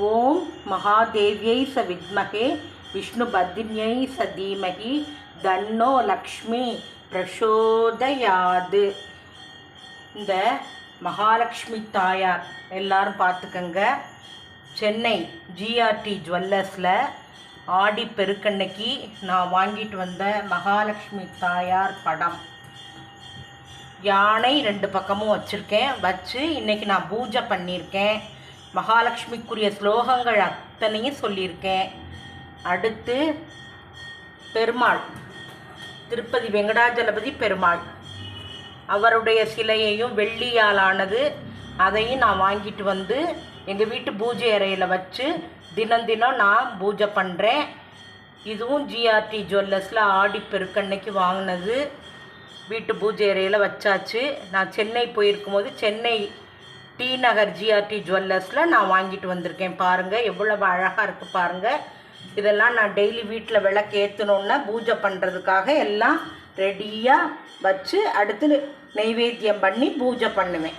ஓம் மகாதேவியை ச வித்மகே விஷ்ணுபத்னியை ச தீமகி தன்னோ லக்ஷ்மி பிரசோதயாது. இந்த மகாலட்சுமி தாயார் எல்லாரும் பார்த்துக்கங்க. சென்னை ஜிஆர்டி ஜுவல்லர்ஸில் ஆடி பெருக்கன்னைக்கு நான் வாங்கிட்டு வந்த மகாலட்சுமி தாயார் படம் யானை 2 பக்கமும் வச்சுருக்கேன். வச்சு இன்றைக்கி நான் பூஜை பண்ணியிருக்கேன். மகாலட்சுமிக்குரிய ஸ்லோகங்கள் அத்தனையும் சொல்லியிருக்கேன். அடுத்து பெருமாள், திருப்பதி வெங்கடாஜலபதி பெருமாள், அவருடைய சிலையையும் வெள்ளியாலானது அதையும் நான் வாங்கிட்டு வந்து எங்கள் வீட்டு பூஜை அறையில் வச்சு தினம் நான் பூஜை பண்ணுறேன். இதுவும் ஜிஆர்டி ஜுவல்லர்ஸில் ஆடி பெருக்கன்னைக்கு வாங்கினது. வீட்டு பூஜை அறையில் வச்சாச்சு. நான் சென்னை போயிருக்கும்போது சென்னை டி நகர் ஜிஆர்டி ஜுவல்லர்ஸில் நான் வாங்கிட்டு வந்திருக்கேன். பாருங்கள் எவ்வளவு அழகாக இருக்குது பாருங்கள். இதெல்லாம் நான் டெய்லி வீட்டில் விளக்கு ஏற்றணுன்னா பூஜை பண்ணுறதுக்காக எல்லாம் ரெடியாக வச்சு அடுத்து நெய்வேத்தியம் பண்ணி பூஜை பண்ணுவேன்.